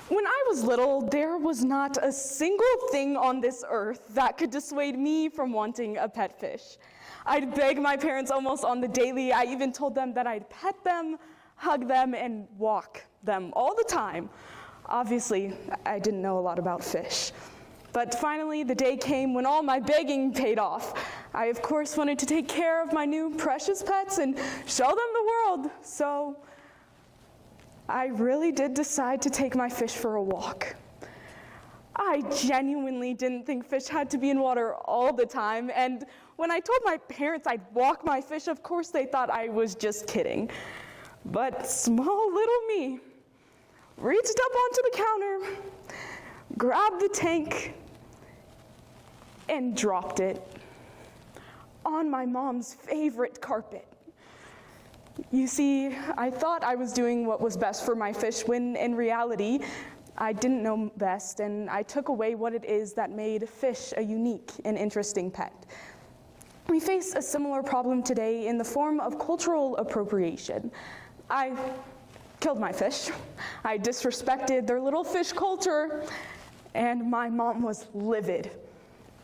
When I was little, there was not a single thing on this earth that could dissuade me from wanting a pet fish. I'd beg my parents almost on the daily. I even told them that I'd pet them, hug them, and walk them all the time. Obviously, I didn't know a lot about fish. But finally, the day came when all my begging paid off. I, of course, wanted to take care of my new precious pets and show them the world. So I really did decide to take my fish for a walk. I genuinely didn't think fish had to be in water all the time, and when I told my parents I'd walk my fish, of course they thought I was just kidding. But small little me reached up onto the counter, grabbed the tank, and dropped it on my mom's favorite carpet. You see, I thought I was doing what was best for my fish when in reality, I didn't know best, and I took away what it is that made fish a unique and interesting pet. We face a similar problem today in the form of cultural appropriation. I killed my fish. I disrespected their little fish culture, and my mom was livid.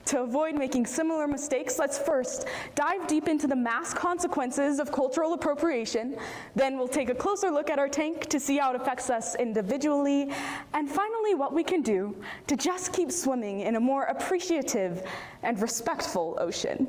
To avoid making similar mistakes, let's first dive deep into the mass consequences of cultural appropriation. Then we'll take a closer look at our tank to see how it affects us individually. And finally, what we can do to just keep swimming in a more appreciative and respectful ocean.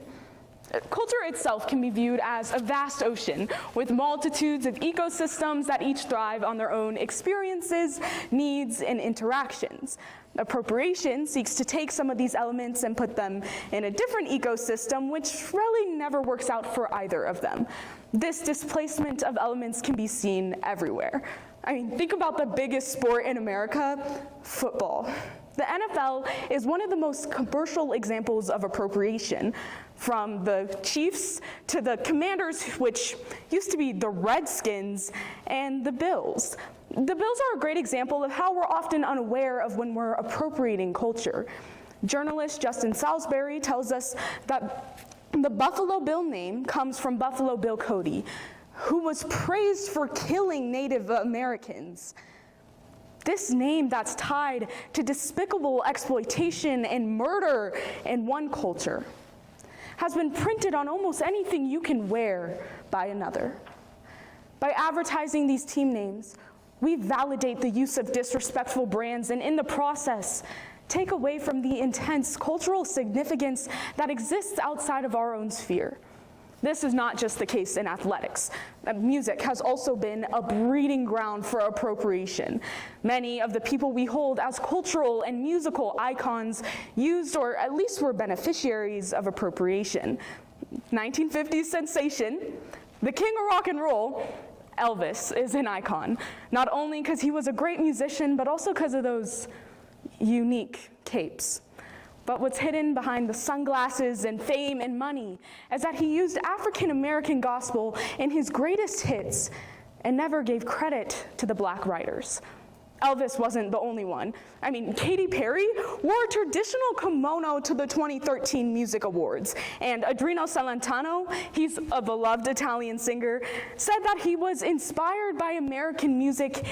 Culture itself can be viewed as a vast ocean with multitudes of ecosystems that each thrive on their own experiences, needs, and interactions. Appropriation seeks to take some of these elements and put them in a different ecosystem, which really never works out for either of them. This displacement of elements can be seen everywhere. I mean, think about the biggest sport in America, football. The NFL is one of the most commercial examples of appropriation, from the Chiefs to the Commanders, which used to be the Redskins, and the Bills. The Bills are a great example of how we're often unaware of when we're appropriating culture. Journalist Justin Salisbury tells us that the Buffalo Bill name comes from Buffalo Bill Cody, who was praised for killing Native Americans. This name that's tied to despicable exploitation and murder in one culture has been printed on almost anything you can wear by another. By advertising these team names, we validate the use of disrespectful brands and in the process, take away from the intense cultural significance that exists outside of our own sphere. This is not just the case in athletics. Music has also been a breeding ground for appropriation. Many of the people we hold as cultural and musical icons used or at least were beneficiaries of appropriation. 1950s sensation, the king of rock and roll, Elvis, is an icon. Not only because he was a great musician, but also because of those unique capes. But what's hidden behind the sunglasses and fame and money is that he used African American gospel in his greatest hits and never gave credit to the black writers. Elvis wasn't the only one. I mean, Katy Perry wore a traditional kimono to the 2013 Music Awards, and Adriano Celentano, he's a beloved Italian singer, said that he was inspired by American music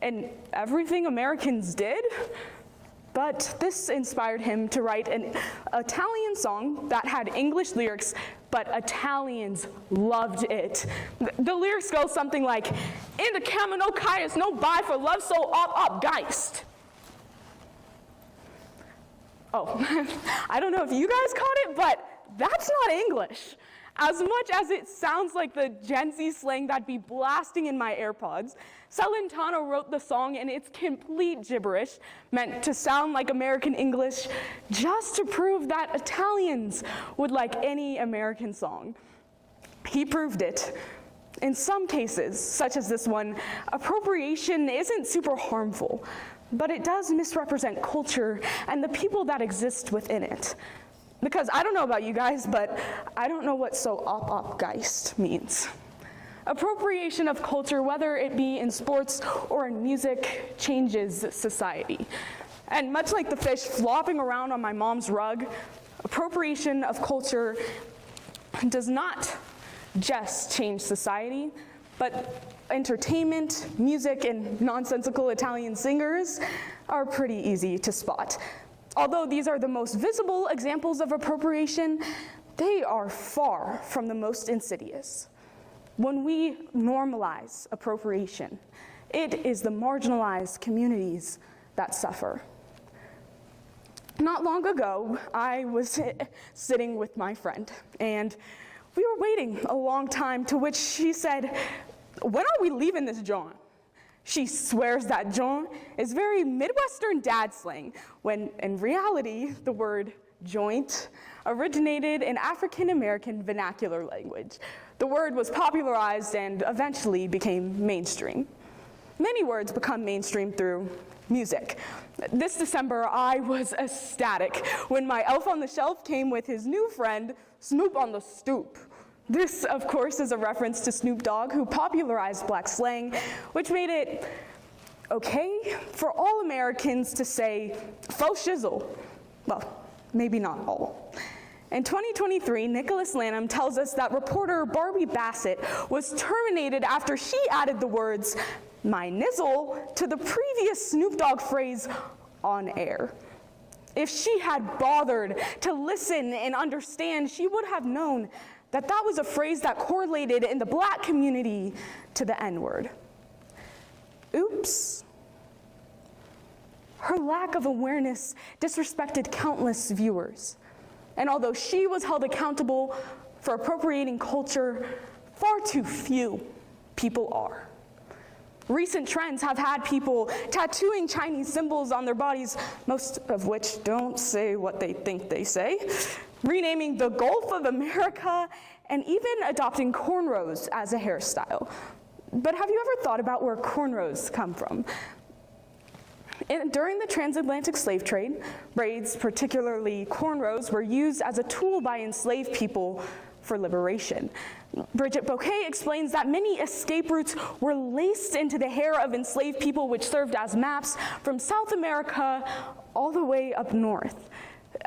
and everything Americans did. But this inspired him to write an Italian song that had English lyrics, but Italians loved it. The lyrics go something like, "In the camino caius, no buy for love so up geist." Oh, I don't know if you guys caught it, but that's not English. As much as it sounds like the Gen Z slang that'd be blasting in my AirPods, Celentano wrote the song and it's complete gibberish, meant to sound like American English, just to prove that Italians would like any American song. He proved it. In some cases, such as this one, appropriation isn't super harmful, but it does misrepresent culture and the people that exist within it. Because I don't know about you guys, but I don't know what so op-geist means. Appropriation of culture, whether it be in sports or in music, changes society. And much like the fish flopping around on my mom's rug, appropriation of culture does not just change society, but entertainment, music, and nonsensical Italian singers are pretty easy to spot. Although these are the most visible examples of appropriation, they are far from the most insidious. When we normalize appropriation, it is the marginalized communities that suffer. Not long ago, I was sitting with my friend, and we were waiting a long time, to which she said, "When are we leaving this joint?" She swears that joint is very Midwestern dad slang, when in reality, the word joint originated in African American vernacular language. The word was popularized and eventually became mainstream. Many words become mainstream through music. This December, I was ecstatic when my elf on the shelf came with his new friend, Snoop on the Stoop. This, of course, is a reference to Snoop Dogg, who popularized Black slang, which made it okay for all Americans to say faux shizzle. Well, maybe not all. In 2023, Nicholas Lanham tells us that reporter Barbie Bassett was terminated after she added the words, "my nizzle," to the previous Snoop Dogg phrase, "on air." If she had bothered to listen and understand, she would have known that that was a phrase that correlated in the Black community to the N-word. Oops. Her lack of awareness disrespected countless viewers. And although she was held accountable for appropriating culture, far too few people are. Recent trends have had people tattooing Chinese symbols on their bodies, most of which don't say what they think they say, renaming the Gulf of America, and even adopting cornrows as a hairstyle. But have you ever thought about where cornrows come from? During the transatlantic slave trade, braids, particularly cornrows, were used as a tool by enslaved people for liberation. Bridget Bouquet explains that many escape routes were laced into the hair of enslaved people, which served as maps from South America all the way up north.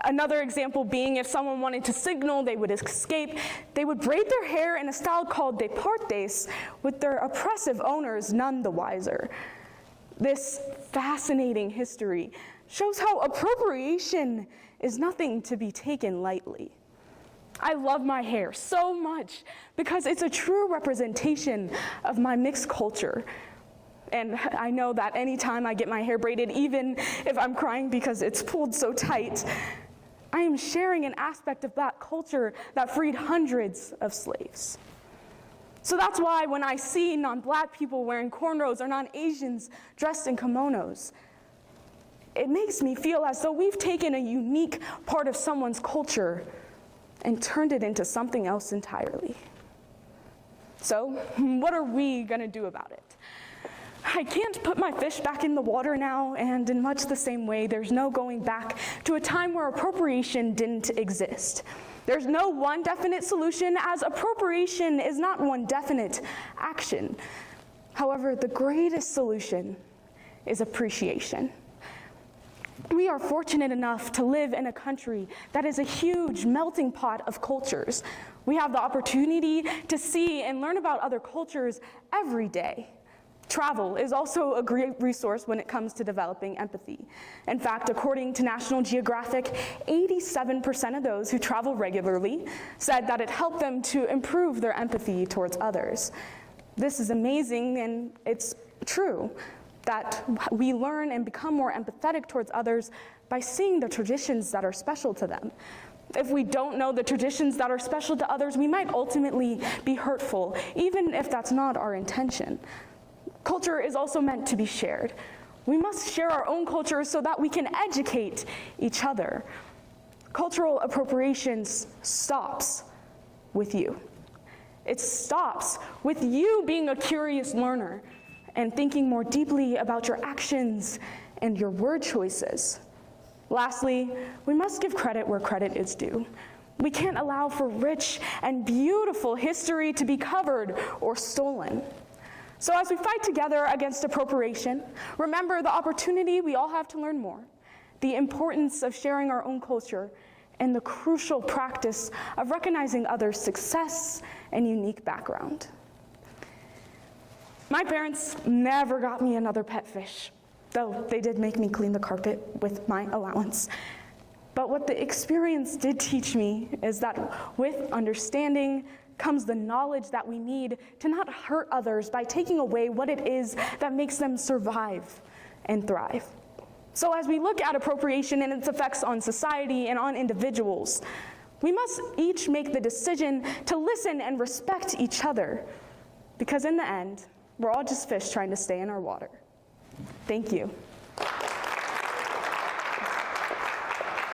Another example being, if someone wanted to signal they would escape, they would braid their hair in a style called deportes, with their oppressive owners none the wiser. This fascinating history shows how appropriation is nothing to be taken lightly. I love my hair so much because it's a true representation of my mixed culture. And I know that anytime I get my hair braided, even if I'm crying because it's pulled so tight, I am sharing an aspect of Black culture that freed hundreds of slaves. So that's why when I see non-Black people wearing cornrows or non-Asians dressed in kimonos, it makes me feel as though we've taken a unique part of someone's culture and turned it into something else entirely. So, what are we gonna do about it? I can't put my fish back in the water now, and in much the same way, there's no going back to a time where appropriation didn't exist. There's no one definite solution, as appropriation is not one definite action. However, the greatest solution is appreciation. We are fortunate enough to live in a country that is a huge melting pot of cultures. We have the opportunity to see and learn about other cultures every day. Travel is also a great resource when it comes to developing empathy. In fact, according to National Geographic, 87% of those who travel regularly said that it helped them to improve their empathy towards others. This is amazing, and it's true that we learn and become more empathetic towards others by seeing the traditions that are special to them. If we don't know the traditions that are special to others, we might ultimately be hurtful, even if that's not our intention. Culture is also meant to be shared. We must share our own culture so that we can educate each other. Cultural appropriation stops with you. It stops with you being a curious learner and thinking more deeply about your actions and your word choices. Lastly, we must give credit where credit is due. We can't allow for rich and beautiful history to be covered or stolen. So as we fight together against appropriation, remember the opportunity we all have to learn more, the importance of sharing our own culture, and the crucial practice of recognizing others' success and unique background. My parents never got me another pet fish, though they did make me clean the carpet with my allowance. But what the experience did teach me is that with understanding comes the knowledge that we need to not hurt others by taking away what it is that makes them survive and thrive. So as we look at appropriation and its effects on society and on individuals, we must each make the decision to listen and respect each other, because in the end, we're all just fish trying to stay in our water. Thank you.